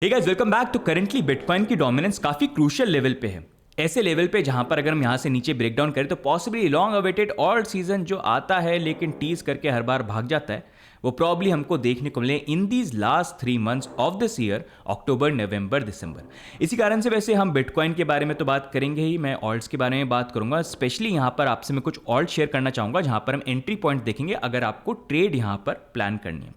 हे guys, welcome back. तो currently bitcoin की dominance काफ़ी क्रूशियल लेवल पे है। ऐसे लेवल पे जहां पर अगर हम यहां से नीचे ब्रेक डाउन करें तो possibly long awaited alt season जो आता है लेकिन टीज करके हर बार भाग जाता है, वो प्रॉब्ली हमको देखने को मिले in these last 3 months of this year, October, November, December. इसी कारण से वैसे हम बिटकॉइन के बारे में तो बात करेंगे ही, मैं ऑल्ट्स के बारे में बात करूंगा। स्पेशली यहां पर आपसे मैं कुछ ऑल्ट शेयर करना चाहूंगा जहां पर हम एंट्री पॉइंट देखेंगे अगर आपको ट्रेड यहां पर प्लान करनी है।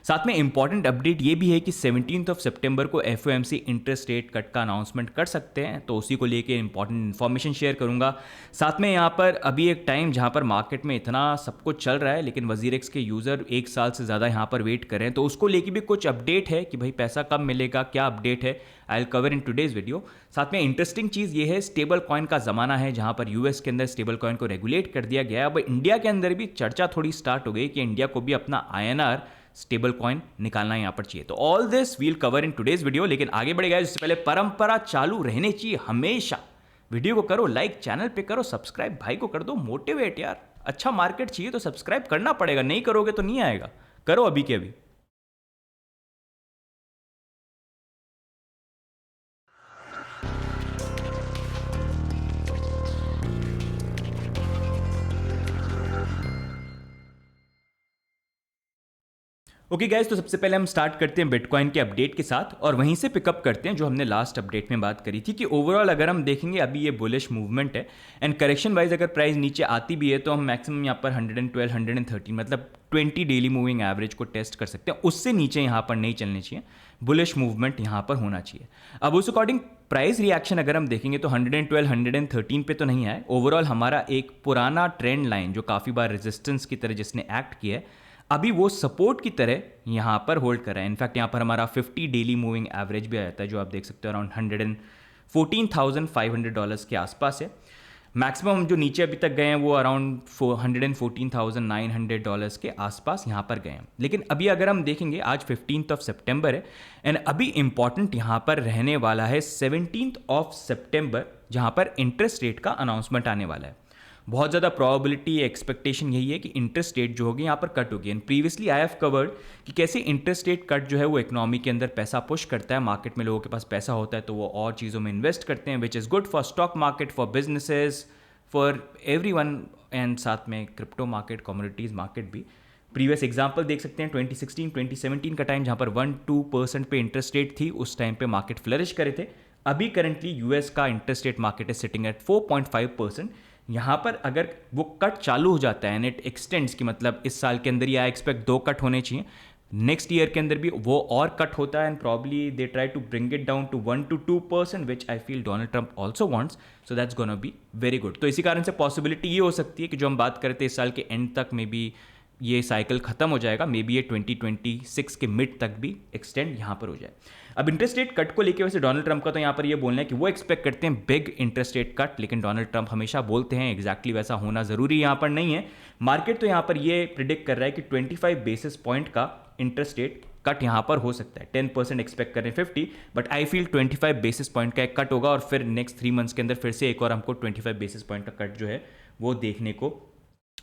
साथ में इंपॉर्टेंट अपडेट ये भी है कि 17 सितंबर को एफओएमसी इंटरेस्ट रेट कट का अनाउंसमेंट कर सकते हैं, तो उसी को लेके इंपॉर्टेंट इन्फॉर्मेशन शेयर करूंगा। साथ में यहाँ पर अभी एक टाइम जहाँ पर मार्केट में इतना सब कुछ चल रहा है लेकिन वजीरेक्स के यूज़र 1 साल से ज़्यादा यहाँ पर वेट कर रहे हैं, तो उसको लेके भी कुछ अपडेट है कि भाई पैसा कब मिलेगा, क्या अपडेट है, I will cover in today's video. साथ में इंटरेस्टिंग चीज़ ये है, स्टेबल कॉइन का ज़माना है जहाँ पर यूएस के अंदर स्टेबल कॉइन को रेगुलेट कर दिया गया है। अब इंडिया के अंदर भी चर्चा थोड़ी स्टार्ट हो गई कि इंडिया को भी अपना आईएनआर स्टेबल कॉइन निकालना यहाँ पर चाहिए। तो all this we'll cover in today's video. लेकिन आगे बढ़ेगा इससे पहले परंपरा चालू रहनी चाहिए हमेशा। वीडियो को करो लाइक, चैनल पे करो सब्सक्राइब, भाई को कर दो मोटिवेट यार। अच्छा मार्केट चाहिए तो सब्सक्राइब करना पड़ेगा, नहीं करोगे तो नहीं आएगा। करो अभी के अभी। ओके गाइज, तो सबसे पहले हम स्टार्ट करते हैं बिटकॉइन के अपडेट के साथ और वहीं से पिकअप करते हैं जो हमने लास्ट अपडेट में बात करी थी कि ओवरऑल अगर हम देखेंगे अभी ये बुलिश मूवमेंट है एंड करेक्शन वाइज अगर प्राइस नीचे आती भी है तो हम मैक्सिमम यहाँ पर 112 113 मतलब 20 डेली मूविंग एवरेज को टेस्ट कर सकते हैं। उससे नीचे यहाँ पर नहीं चलने चाहिए, बुलिश मूवमेंट यहाँ पर होना चाहिए। अब उस अकॉर्डिंग प्राइस रिएक्शन अगर हम देखेंगे तो 112 113 पे तो नहीं आए। ओवरऑल हमारा एक पुराना ट्रेंड लाइन जो काफ़ी बार रेजिस्टेंस की तरह जिसने एक्ट किया है, अभी वो सपोर्ट की तरह यहाँ पर होल्ड कर रहा है। इनफैक्ट यहाँ पर हमारा 50 डेली मूविंग एवरेज भी आ जाता है जो आप देख सकते हो अराउंड $114,500 के आसपास है। मैक्सिमम हम जो नीचे अभी तक गए हैं वो अराउंड $114,900 के आसपास यहाँ पर गए हैं। लेकिन अभी अगर हम देखेंगे आज 15 सितंबर है एंड अभी इंपॉर्टेंट यहाँ पर रहने वाला है 17 सितंबर जहाँ पर इंटरेस्ट रेट का अनाउंसमेंट आने वाला है। बहुत ज़्यादा प्रोबेबिलिटी एक्सपेक्टेशन यही है कि इंटरेस्ट रेट जो होगी यहाँ पर कट होगी। And previously I have covered कि कैसे इंटरेस्ट रेट कट जो है वो इकोनॉमी के अंदर पैसा पुश करता है। मार्केट में लोगों के पास पैसा होता है तो वो और चीज़ों में इन्वेस्ट करते हैं, which is good for stock market, for businesses, for everyone. And साथ में क्रिप्टो मार्केट, कमोडिटीज़ मार्केट भी। प्रीवियस एग्जाम्पल देख सकते हैं 2016 2017 का टाइम जहाँ पर 1-2% पे इंटरेस्ट रेट थी, उस टाइम पे मार्केट फ्लरिश करे थे। अभी करंटली यूएस का इंटरेस्ट रेट मार्केट है सिटिंग एट 4.5%। यहाँ पर अगर वो कट चालू हो जाता है एंड इट एक्सटेंड्स की मतलब इस साल के अंदर ही आई एक्सपेक्ट 2 कट होने चाहिए, नेक्स्ट ईयर के अंदर भी वो और कट होता है and probably they try to bring it down to 1-2%, which I feel Donald Trump also wants, so that's gonna be very good. तो इसी कारण से पॉसिबिलिटी ये हो सकती है कि जो हम बात करते हैं इस साल के एंड तक में भी ये साइकिल खत्म हो जाएगा, मे बी ये 2026 के मिड तक भी एक्सटेंड यहाँ पर हो जाए। अब इंटरेस्ट रेट कट को लेके वैसे डोनाल्ड ट्रंप का तो यहाँ पर ये बोलना है कि वो एक्सपेक्ट करते हैं बिग इंटरेस्ट रेट कट, लेकिन डोनाल्ड ट्रंप हमेशा बोलते हैं एग्जैक्टली वैसा होना ज़रूरी यहाँ पर नहीं है। मार्केट तो यहाँ पर ये प्रिडिक्ट कर रहा है कि 25 बेसिस पॉइंट का इंटरेस्ट रेट कट यहाँ पर हो सकता है। 10% एक्सपेक्ट करें 50, but I feel 25 basis point का एक कट होगा और फिर नेक्स्ट 3 मंथ्स के अंदर फिर से एक और हमको 25 बेसिस पॉइंट का कट जो है वो देखने को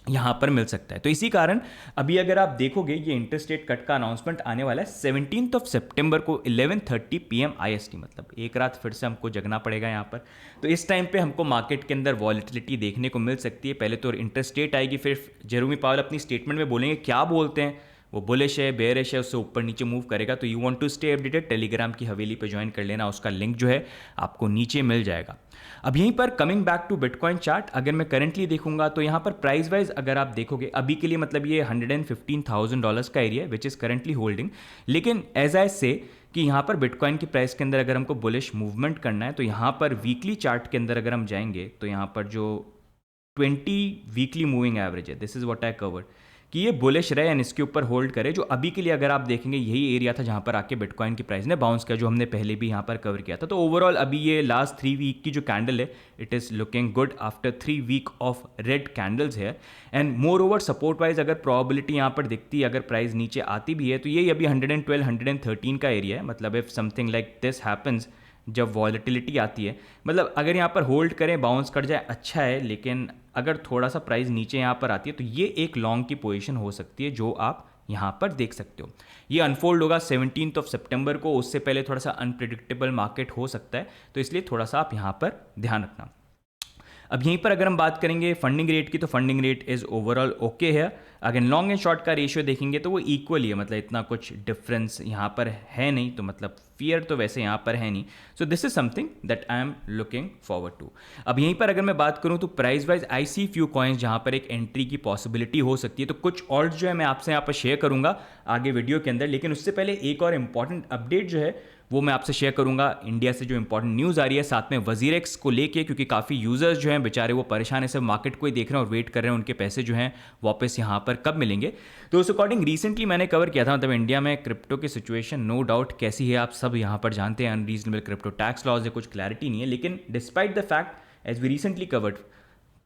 यहाँ पर मिल सकता है। तो इसी कारण अभी अगर आप देखोगे ये इंटरेस्ट रेट कट का अनाउंसमेंट आने वाला है 17 सितंबर को 11:30 PM IST, मतलब एक रात फिर से हमको जगना पड़ेगा यहाँ पर। तो इस टाइम पे हमको मार्केट के अंदर वॉलेटिलिटी देखने को मिल सकती है। पहले तो इंटरेस्ट रेट आएगी, फिर जेरोमी पावल अपनी स्टेटमेंट में बोलेंगे क्या बोलते हैं, वो बुलिश है बेयरिश है, उससे ऊपर नीचे मूव करेगा। तो you want to stay updated, Telegram की हवेली पे ज्वाइन कर लेना, उसका लिंक जो है आपको नीचे मिल जाएगा। अब यहीं पर coming back to bitcoin chart अगर मैं करंटली देखूंगा तो यहाँ पर प्राइस वाइज अगर आप देखोगे अभी के लिए मतलब ये $115,000 का एरिया है विच इज़ करंटली होल्डिंग। लेकिन एज आई से कि यहाँ पर बिटकॉइन की प्राइस के अंदर अगर हमको बुलिश मूवमेंट करना है तो यहाँ पर वीकली चार्ट के अंदर अगर हम जाएंगे तो यहाँ पर जो 20 वीकली मूविंग एवरेज है, this is what I covered, कि ये बुलिश रहे एंड इसके ऊपर होल्ड करे। जो अभी के लिए अगर आप देखेंगे यही एरिया था जहाँ पर आके बिटकॉइन की प्राइस ने बाउंस किया, जो हमने पहले भी यहाँ पर कवर किया था। तो ओवरऑल अभी ये लास्ट 3 वीक की जो कैंडल है it is looking good after 3 week of red candles है। And moreover support wise अगर प्रॉबिलिटी यहाँ पर दिखती है, अगर प्राइस नीचे आती भी है तो यही अभी 112 113 का एरिया है। मतलब if something like this happens, जब वॉलेटिलिटी आती है, मतलब अगर यहाँ पर होल्ड करें बाउंस कर जाए अच्छा है, लेकिन अगर थोड़ा सा प्राइस नीचे यहाँ पर आती है तो ये एक लॉन्ग की पोजीशन हो सकती है जो आप यहाँ पर देख सकते हो। ये अनफोल्ड होगा 17 सितंबर को, उससे पहले थोड़ा सा अनप्रिडिक्टेबल मार्केट हो सकता है, तो इसलिए थोड़ा सा आप यहाँ पर ध्यान रखना। अब यहीं पर अगर हम बात करेंगे फंडिंग रेट की, तो funding rate is overall okay है। अगर लॉन्ग एंड शॉर्ट का रेशियो देखेंगे तो वो इक्वल ही है, मतलब इतना कुछ डिफरेंस यहाँ पर है नहीं, तो मतलब फियर तो वैसे यहाँ पर है नहीं। So this is something that I am looking forward to. अब यहीं पर अगर मैं बात करूँ तो price wise I see few coins जहाँ पर एक एंट्री की पॉसिबिलिटी हो सकती है, तो कुछ और जो है मैं आपसे यहाँ पर शेयर करूँगा आगे वीडियो के अंदर। लेकिन उससे पहले एक और इम्पॉर्टेंट अपडेट जो है वो मैं आपसे शेयर करूंगा। इंडिया से जो इंपॉर्टेंट न्यूज़ आ रही है साथ में वजीरेक्स को लेके, क्योंकि काफ़ी यूजर्स जो हैं बेचारे वो परेशान है, सब मार्केट को ही देख रहे हैं और वेट कर रहे हैं उनके पैसे जो हैं वापस यहाँ पर कब मिलेंगे। तो उस अकॉर्डिंग रिसेंटली मैंने कवर किया था, मतलब इंडिया में क्रिप्टो की सिचुएशन नो डाउट कैसी है आप सब यहाँ पर जानते हैं। अनरीजनेबल क्रिप्टो टैक्स लॉज है, कुछ क्लैरिटी नहीं है, लेकिन despite the fact as we recently covered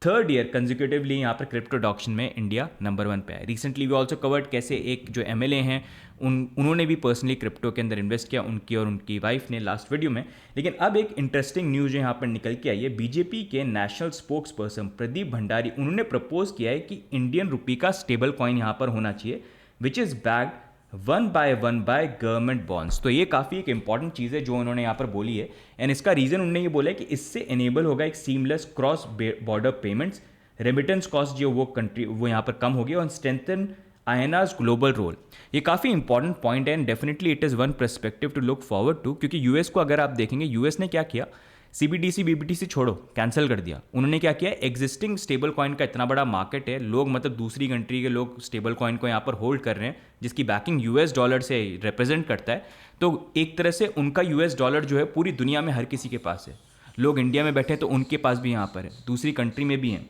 third year consecutively यहाँ पर क्रिप्टो अडॉप्शन में इंडिया नंबर 1 पे है। रिसेंटली वी ऑल्सो कवर्ड कैसे एक जो एमएलए हैं उन्होंने भी पर्सनली क्रिप्टो के अंदर इन्वेस्ट किया, उनकी और उनकी वाइफ ने, लास्ट वीडियो में। लेकिन अब एक इंटरेस्टिंग न्यूज़ यहाँ पर निकल के आई है। बीजेपी के national spokes person Pradeep Bhandari उन्होंने प्रपोज किया है कि इंडियन रुपी का स्टेबल कॉइन यहाँ पर होना चाहिए which is backed 1/1 by government bonds. तो ये काफ़ी एक इंपॉर्टेंट चीज़ है जो उन्होंने यहाँ पर बोली है, एंड इसका रीज़न उन्होंने ये बोला है कि इससे इनेबल होगा एक seamless cross border payments, remittance cost जो वो यहाँ पर कम होगी, और स्ट्रेंथन INR's ग्लोबल रोल। ये काफ़ी इंपॉर्टेंट पॉइंट है and definitely it is one perspective to look forward to, क्योंकि यूएस को अगर आप देखेंगे, यूएस ने क्या किया, CBDC BBTC छोड़ो, कैंसिल कर दिया। उन्होंने क्या किया, एग्जिस्टिंग स्टेबल कॉइन का इतना बड़ा मार्केट है, लोग मतलब दूसरी कंट्री के लोग स्टेबल कॉइन को यहाँ पर होल्ड कर रहे हैं जिसकी बैकिंग US डॉलर से रिप्रेजेंट करता है। तो एक तरह से उनका US डॉलर जो है पूरी दुनिया में हर किसी के पास है। लोग इंडिया में बैठे हैं तो उनके पास भी यहाँ पर है, दूसरी कंट्री में भी हैं।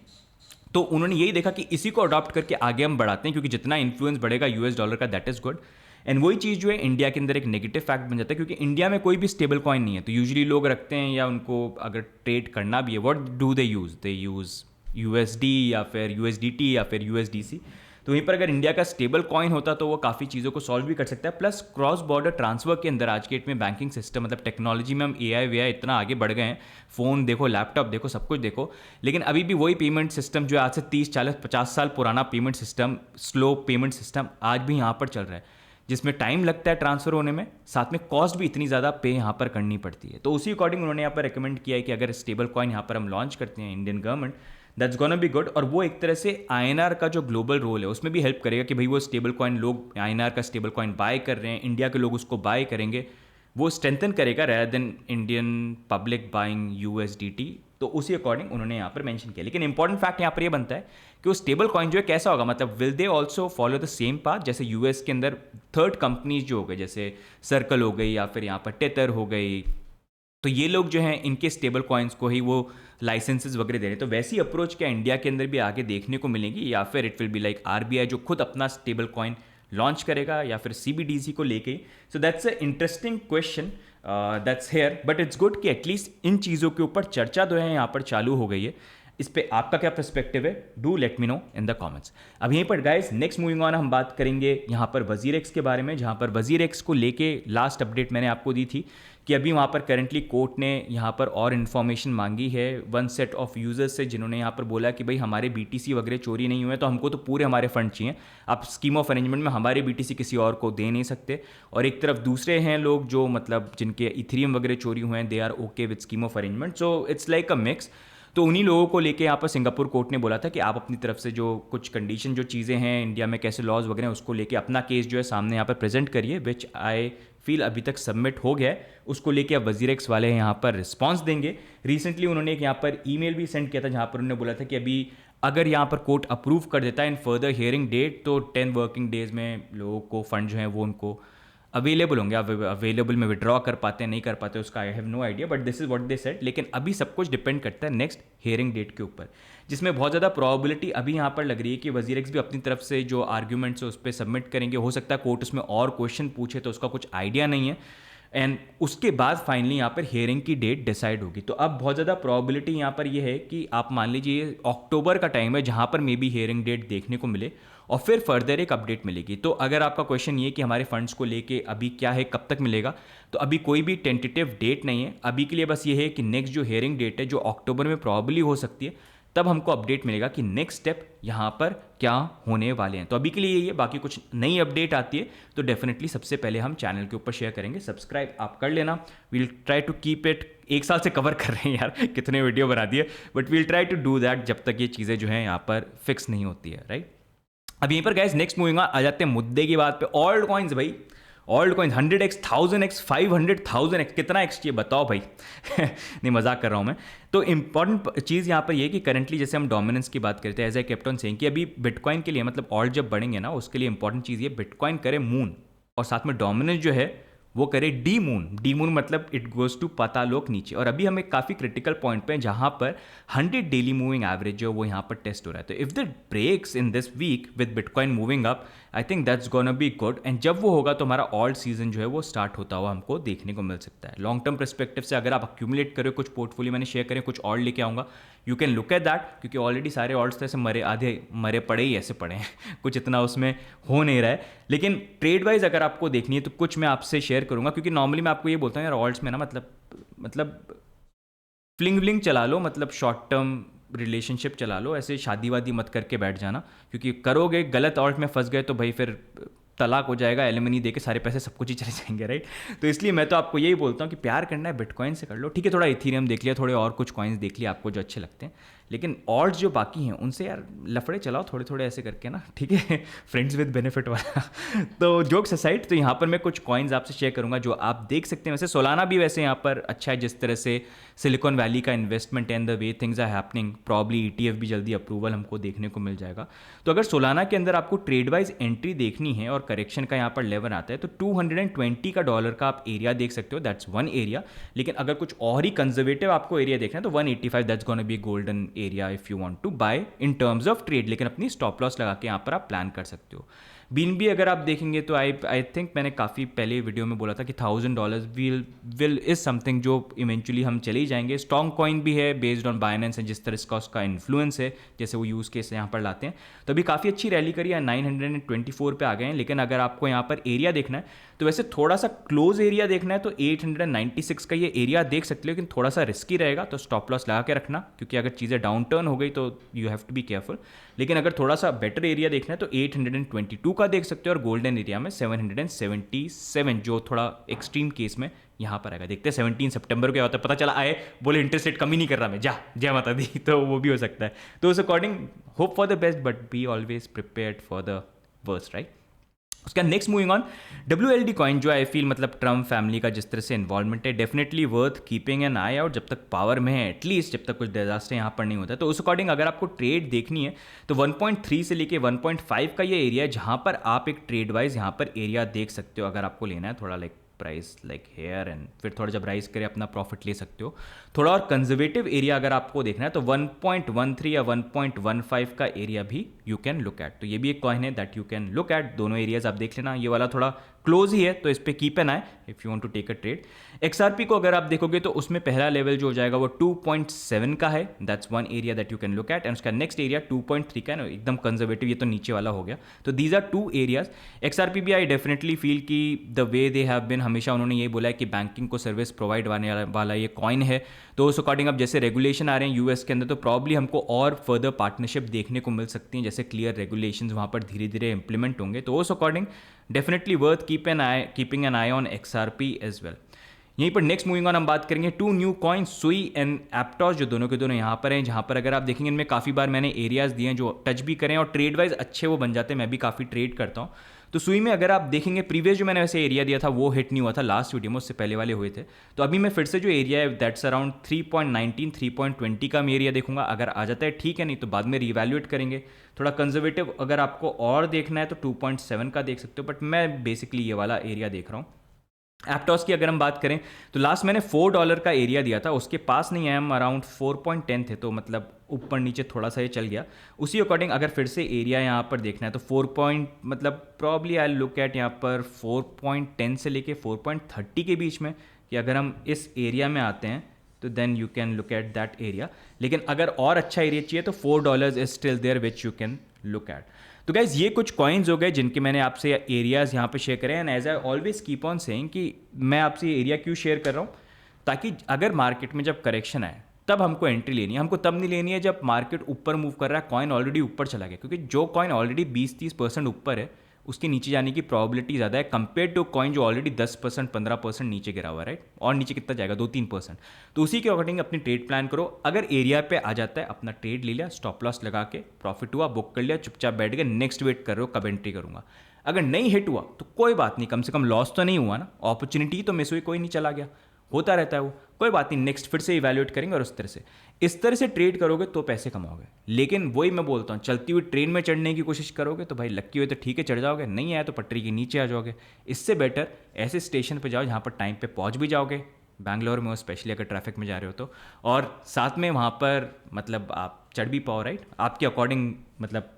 तो उन्होंने यही देखा कि इसी को अडॉप्ट करके आगे हम बढ़ाते हैं, क्योंकि जितना इन्फ्लुएंस बढ़ेगा US डॉलर का दैट इज़ गुड। एंड वही चीज़ जो है इंडिया के अंदर एक नेगेटिव फैक्ट बन जाता है, क्योंकि इंडिया में कोई भी स्टेबल कॉइन नहीं है। तो यूजुअली लोग रखते हैं, या उनको अगर ट्रेड करना भी है, what do they use USD या फिर USDT या फिर USDC। तो वहीं पर अगर इंडिया का स्टेबल कॉइन होता तो वो काफ़ी चीज़ों को सॉल्व भी कर सकता है। प्लस क्रॉस बॉर्डर ट्रांसफर के अंदर आज के डेट में बैंकिंग सिस्टम, मतलब टेक्नोलॉजी में हम AI वेआई इतना आगे बढ़ गए हैं, फ़ोन देखो, लैपटॉप देखो, सब कुछ देखो, लेकिन अभी भी वही पेमेंट सिस्टम जो आज से 30 40 50 साल पुराना payment system, slow payment system आज भी यहाँ पर चल रहा है, जिसमें टाइम लगता है ट्रांसफ़र होने में, साथ में कॉस्ट भी इतनी ज़्यादा पे यहाँ पर करनी पड़ती है। तो उसी अकॉर्डिंग उन्होंने यहाँ पर रिकमेंड किया है कि अगर स्टेबल कॉइन यहाँ पर हम लॉन्च करते हैं Indian government, that's gonna be good. और वो एक तरह से INR का जो ग्लोबल रोल है उसमें भी हेल्प करेगा कि भाई वो स्टेबल कॉइन, लोग INR का स्टेबल कॉइन बाय कर रहे हैं, इंडिया के लोग उसको बाय करेंगे, वो स्ट्रेंथन करेगा rather than Indian public buying USDT। तो उसी अकॉर्डिंग उन्होंने यहाँ पर मेंशन किया। लेकिन इंपॉर्टेंट फैक्ट यहाँ पर ये बनता है कि वो स्टेबल कॉइन जो है कैसा होगा, मतलब will they also follow the same path, जैसे US के अंदर थर्ड कंपनीज जो हो गई, जैसे सर्कल हो गई या फिर यहाँ पर टेथर हो गई, तो ये लोग जो हैं इनके स्टेबल कॉइन्स को ही वो लाइसेंसेस वगैरह दे रहे हैं। तो वैसी अप्रोच क्या इंडिया के अंदर भी आगे देखने को मिलेगी, या फिर it will be like RBI जो खुद अपना स्टेबल कॉइन लॉन्च करेगा, या फिर CBDC को लेके। So that's a interesting question that's here, but it's good कि एटलीस्ट इन चीज़ों के ऊपर चर्चा जो है यहाँ पर चालू हो गई है। इस पे आपका क्या पर्सपेक्टिव है, do let me know in the comments. अब यहीं पर गाइस नेक्स्ट मूविंग ऑन हम बात करेंगे यहाँ पर वजीरेक्स के बारे में, जहाँ पर वजीरेक्स को लेके लास्ट अपडेट मैंने आपको दी थी कि अभी वहाँ पर करंटली कोर्ट ने यहाँ पर और इन्फॉर्मेशन मांगी है वन सेट ऑफ यूजर्स से, जिन्होंने यहाँ पर बोला कि भाई हमारे BTC वगैरह चोरी नहीं हुए, तो हमको तो पूरे हमारे फंड चाहिए, आप स्कीम ऑफ अरेंजमेंट में हमारे BTC किसी और को दे नहीं सकते। और एक तरफ दूसरे हैं लोग जो मतलब जिनके इथेरियम वगैरह चोरी हुए हैं, they are okay with scheme of arrangement. So it's like a mix. तो उन्हीं लोगों को लेके यहाँ पर सिंगापुर कोर्ट ने बोला था कि आप अपनी तरफ से जो कुछ कंडीशन, जो चीज़ें हैं इंडिया में कैसे लॉज वगैरह, उसको लेके अपना केस जो है सामने यहाँ पर प्रेजेंट करिए, विच आई फील अभी तक सबमिट हो गया है। उसको लेके अब वजीरेक्स वाले यहाँ पर रिस्पांस देंगे। रिसेंटली उन्होंने एक यहाँ पर ईमेल भी सेंड किया था, जहाँ पर उन्होंने बोला था कि अभी अगर यहाँ पर कोर्ट अप्रूव कर देता है इन फर्दर हियरिंग डेट, तो 10 वर्किंग डेज में लोगों को फंड जो है वो उनको अवेलेबल होंगे। अवेलेबल में विड्रॉ कर पाते हैं नहीं कर पाते उसका I have no idea, but this is what they said. लेकिन अभी सब कुछ डिपेंड करता है नेक्स्ट हियरिंग डेट के ऊपर, जिसमें बहुत ज़्यादा प्रोबेबिलिटी अभी यहाँ पर लग रही है कि वजीरेक्स भी अपनी तरफ से जो आर्ग्यूमेंट्स है उस पर सबमिट करेंगे। हो सकता है कोर्ट उसमें और क्वेश्चन पूछे, तो उसका कुछ आइडिया नहीं है, एंड उसके बाद फाइनली यहाँ पर हियरिंग की डेट डिसाइड होगी। तो अब बहुत ज़्यादा प्रोबेबिलिटी यहाँ पर ये है कि आप मान लीजिए अक्टूबर का टाइम है जहाँ पर मे बी हियरिंग डेट देखने को मिले, और फिर फर्दर एक अपडेट मिलेगी। तो अगर आपका क्वेश्चन ये कि हमारे फंड्स को लेके अभी क्या है, कब तक मिलेगा, तो अभी कोई भी टेंटेटिव डेट नहीं है। अभी के लिए बस ये है कि नेक्स्ट जो हियरिंग डेट है जो अक्टूबर में प्रॉब्ली हो सकती है, तब हमको अपडेट मिलेगा कि नेक्स्ट स्टेप यहाँ पर क्या होने वाले हैं। तो अभी के लिए यही है, बाकी कुछ नई अपडेट आती है तो डेफिनेटली सबसे पहले हम चैनल के ऊपर शेयर करेंगे। सब्सक्राइब आप कर लेना, we'll try to keep it, एक साल से कवर कर रहे हैं यार कितने वीडियो बना दिए, but we'll try to do that जब तक ये चीज़ें जो हैं यहाँ पर फिक्स नहीं होती है, राइट। अब यहीं पर गाइस नेक्स्ट मूविंग आ जाते हैं मुद्दे की बात पे। ओल्ड कॉइन्स भाई, old coins 100x 1000x 500,000x, कितना एक्स चाहिए बताओ भाई नहीं मजाक कर रहा हूँ मैं। तो इंपॉर्टेंट चीज़ यहाँ पर ये कि करंटली जैसे हम डोमिनेंस की बात करते हैं, as I kept on saying कि अभी बिटकॉइन के लिए मतलब ऑल्ट जब बढ़ेंगे ना, उसके लिए इंपॉर्टेंट चीज़ ये बिटकॉइन करे मून, और साथ में डोमिनेंस जो है वो करे डी मून। डी मून मतलब इट गोज टू पातालोक नीचे। और अभी हम एक काफ़ी क्रिटिकल पॉइंट पे हैं जहाँ पर 100 डेली मूविंग एवरेज जो वो यहाँ पर टेस्ट हो रहा है। तो if the breaks in this week with bitcoin moving up, I think that's gonna be good. And जब वो होगा तो हमारा ऑल्ट सीजन जो है वो स्टार्ट होता हुआ हमको देखने को मिल सकता है। लॉन्ग टर्म परस्पेक्टिव से अगर आप अक्यूमुलेट करें, कुछ पोर्टफोलियो मैंने शेयर करें, कुछ और लेके आऊँगा, you can look at that, क्योंकि ऑलरेडी सारे ऑल्ट्स तो ऐसे मरे, आधे मरे पड़े ही ऐसे पड़े हैं कुछ इतना उसमें हो नहीं रहा है। लेकिन ट्रेड वाइज अगर आपको देखनी है तो कुछ मैं आपसे शेयर करूंगा, क्योंकि नॉर्मली मैं आपको ये बोलता हूँ यार ऑल्ट्स में ना मतलब फ्लिंग व्लिंग चला लो, मतलब शॉर्ट टर्म रिलेशनशिप चला लो, ऐसे शादी वादी मत करके बैठ जाना, क्योंकि करोगे गलत ऑल्ट में फंस गए तो भाई फिर तलाक हो जाएगा, एलिमनी दे के सारे पैसे सब कुछ ही चले जाएंगे, राइट। तो इसलिए मैं तो आपको यही बोलता हूँ कि प्यार करना है बिटकॉइन से कर लो, ठीक है। थोड़ा इथीरियम देख लिया, थोड़े और कुछ कॉइन्स देख लिया आपको जो अच्छे लगते हैं, लेकिन ऑल्ट्स जो बाकी हैं उनसे यार लफड़े चलाओ थोड़े थोड़े ऐसे करके ना, ठीक है फ्रेंड्स विद बेनिफिट वाला तो जोक्स असाइड, तो यहाँ पर मैं कुछ कॉइन्स आपसे शेयर करूँगा जो आप देख सकते हैं। वैसे सोलाना भी वैसे यहाँ पर अच्छा है, जिस तरह से सिलिकॉन वैली का investment and the way things are happening, probably ETF भी जल्दी अप्रूवल हमको देखने को मिल जाएगा। तो अगर सोलाना के अंदर आपको ट्रेड वाइज एंट्री देखनी है और करेक्शन का यहाँ पर लेवल आता है तो 220 का डॉलर का आप एरिया देख सकते हो, दैट्स वन एरिया। लेकिन अगर कुछ और ही कंजर्वेटिव आपको एरिया देखना है तो 185 that's gonna be golden area if you want to buy in terms of trade. लेकिन अपनी स्टॉप लॉस लगा के यहाँ पर आप प्लान कर सकते हो। बीएनबी अगर आप देखेंगे तो आई थिंक मैंने काफ़ी पहले वीडियो में बोला था कि $1000 विल इज समथिंग जो इवेंचुअली हम चले ही जाएंगे। स्ट्रॉन्ग कॉइन भी है बेस्ड ऑन बाइनेंस एंड जिस तरह का उसका इन्फ्लुएंस है, जैसे वो यूज़ केस यहाँ पर लाते हैं। तो अभी काफ़ी अच्छी रैली करी है, 924 पे आ गए हैं। लेकिन अगर आपको यहाँ पर एरिया देखना है तो वैसे थोड़ा सा क्लोज एरिया देखना है तो 896 का ये एरिया देख सकते हो, लेकिन थोड़ा सा रिस्की रहेगा, तो स्टॉप लॉस लगा के रखना, क्योंकि अगर चीज़ें डाउन टर्न हो गई तो you have to be careful. लेकिन अगर थोड़ा सा बेटर एरिया देखना है तो 822 का देख सकते हो, और गोल्डन एरिया में 777 जो थोड़ा एक्सट्रीम केस में यहाँ पर आएगा। देखते हैं 17 सितंबर को क्या होता है, पता चला आए बोले इंटरेस्ट रेट कम ही नहीं कर रहा मैं, जा जय माता दी, तो वो भी हो सकता है। तो उस according hope for the best but be always prepared for the worst, right. उसका next moving on WLD coin जो आई फील मतलब ट्रम्प फैमिली का जिस तरह से इन्वॉल्वमेंट है, definitely worth keeping an eye out जब तक पावर में है, एटलीस्ट जब तक कुछ डिजास्टर यहाँ पर नहीं होता है। तो उस अकॉर्डिंग अगर आपको ट्रेड देखनी है तो 1.3 से लेके 1.5 का ये एरिया है जहाँ पर आप एक ट्रेड वाइज यहाँ पर एरिया देख सकते हो। अगर आपको लेना है थोड़ा like price like here and फिर थोड़ा जब राइज करे अपना प्रॉफिट ले सकते हो। थोड़ा और कंजर्वेटिव एरिया अगर आपको देखना है तो 1.13 या 1.15 का एरिया भी यू कैन लुक एट। तो ये भी एक कॉइन है that you can look eight, दोनों एरियाज आप देख लेना। ये वाला थोड़ा क्लोज ही है तो इस पर keep an eye if you want to take a trade. XRP को अगर आप देखोगे तो उसमें पहला लेवल जो हो जाएगा वो 2.7 का है, that's one area that you can look eight. And उसका नेक्स्ट एरिया 2.3 का है ना, एकदम कंजर्वेटिव, ये तो नीचे वाला हो गया। तो these are two areas. XRP भी आई डेफिनेटली फील कि the way they have been, हमेशा उन्होंने ये बोला है कि बैंकिंग को सर्विस प्रोवाइड करने वाला ये कॉइन है। तो उस अकॉर्डिंग अब जैसे रेगुलेशन आ रहे हैं यूएस के अंदर तो प्रॉब्ली हमको और फर्दर पार्टनरशिप देखने को मिल सकती हैं, जैसे क्लियर रेगुलेशंस वहाँ पर धीरे धीरे इंप्लीमेंट होंगे। तो उस according definitely worth keeping an eye on XRP as well. यहीं पर नेक्स्ट मूविंग ऑन हम बात करेंगे to new coin Sui and Aptos, जो दोनों के दोनों यहाँ पर हैं। जहाँ पर अगर आप देखेंगे इनमें काफ़ी बार मैंने एरियाज दिए हैं जो टच भी करें और ट्रेड वाइज अच्छे वो बन जाते हैं। मैं भी काफ़ी ट्रेड करता हूँ। तो सुई में अगर आप देखेंगे प्रीवियस जो मैंने वैसे एरिया दिया था वो हिट नहीं हुआ था लास्ट वीडियो में, उससे पहले वाले हुए थे। तो अभी मैं फिर से जो एरिया है दैट्स अराउंड 3.19 3.20 का मैं एरिया देखूंगा। अगर आ जाता है ठीक है, नहीं तो बाद में रिवैल्यूएट करेंगे। थोड़ा कंजर्वेटिव अगर आपको और देखना है तो 2.7 का देख सकते हो, बट मैं बेसिकली ये वाला एरिया देख रहा हूँ। एप्टॉस की अगर हम बात करें तो लास्ट मैंने $4 का एरिया दिया था, उसके पास नहीं है, हम अराउंड 4.10 थे, तो मतलब ऊपर नीचे थोड़ा सा ये चल गया। उसी अकॉर्डिंग अगर फिर से एरिया यहाँ पर देखना है तो 4 मतलब प्रॉब्ली आई लुक एट यहाँ पर 4.10 से लेके 4.30 के बीच में, कि अगर हम इस एरिया में आते हैं तो then you can look at that area. लेकिन अगर और अच्छा एरिया चाहिए तो $4 is still there which you can look at. तो गाइज ये कुछ कॉइन्स हो गए जिनके मैंने आपसे एरियाज़ यहाँ पे शेयर करे। And as I always keep on saying कि मैं आपसे ये एरिया क्यों शेयर कर रहा हूँ, ताकि अगर मार्केट में जब करेक्शन आए तब हमको एंट्री लेनी है। हमको तब नहीं लेनी है जब मार्केट ऊपर मूव कर रहा है, कॉइन ऑलरेडी ऊपर चला गया, क्योंकि जो कॉइन ऑलरेडी 20-30% ऊपर है उसके नीचे जाने की प्रॉबिलिटी ज़्यादा है कंपेयर टू कॉइन जो ऑलरेडी 10% 15% नीचे गिरा हुआ है, राइट। और नीचे कितना जाएगा, 2-3%। तो उसी के अकॉर्डिंग अपनी ट्रेड प्लान करो। अगर एरिया पे आ जाता है अपना ट्रेड ले लिया, स्टॉप लॉस लगा के, प्रॉफिट हुआ बुक कर लिया, चुपचाप बैठ गए, नेक्स्ट वेट कर रहे हो कब एंट्री करूंगा। अगर नहीं हिट हुआ तो कोई बात नहीं, कम से कम लॉस तो नहीं हुआ ना, अपॉर्चुनिटी तो मिस हुई, कोई नहीं चला गया, होता रहता है वो, कोई बात नहीं, नेक्स्ट फिर से इवैल्यूएट करेंगे और इस तरह से ट्रेड करोगे तो पैसे कमाओगे। लेकिन वही मैं बोलता हूँ, चलती हुई ट्रेन में चढ़ने की कोशिश करोगे तो भाई लक्की हुए तो ठीक है चढ़ जाओगे, नहीं आया तो पटरी के नीचे आ जाओगे। इससे बेटर ऐसे स्टेशन पे जाओ जहाँ पर टाइम पे पहुँच भी जाओगे, बैंगलोर में हो स्पेशली अगर ट्रैफिक में जा रहे हो तो, और साथ में वहाँ पर मतलब आप चढ़ भी पाओ, राइट, आपके अकॉर्डिंग, मतलब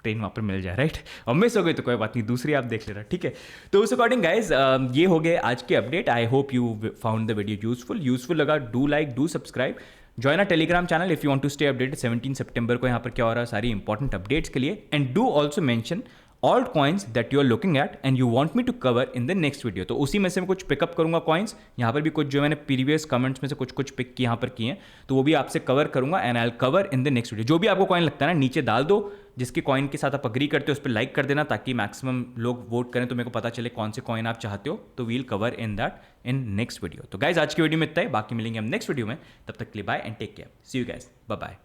ट्रेन वहाँ पर मिल जाए, राइट। और मिस हो गई तो कोई बात नहीं, दूसरी आप देख लेना, ठीक है। तो उस अकॉर्डिंग गाइज ये हो गए आज के update. I hope you found the video useful लगा, do like, do subscribe, join a Telegram channel if you want to stay updated. 17 सितंबर को यहाँ पर क्या हो रहा है, सारी इंपॉर्टेंट अपडेट्स के लिए। And do also mention all coins that you are looking at and you want me to cover in the next video. तो उसी में से मैं कुछ पिकअप करूंगा कॉइन्स, यहाँ पर भी कुछ जो मैंने प्रीवियस कमेंट्स में से कुछ पिक यहाँ पर किए हैं, तो वो भी आपसे कवर करूंगा and I will cover in the next video. जो भी आपको कॉइन लगता है ना नीचे डाल दो, जिसके कॉइन के साथ आप अग्री करते हो उस पर लाइक कर देना, ताकि मैक्सिमम लोग वोट करें तो मेरे को पता चले कौन से कॉइन आप चाहते हो, तो we'll cover in that in next video. तो गाइज आज की वीडियो में इतना ही, बाकी मिलेंगे हम नेक्स्ट वीडियो में, तब तक के लिए bye and take care, see you guys, bye bye.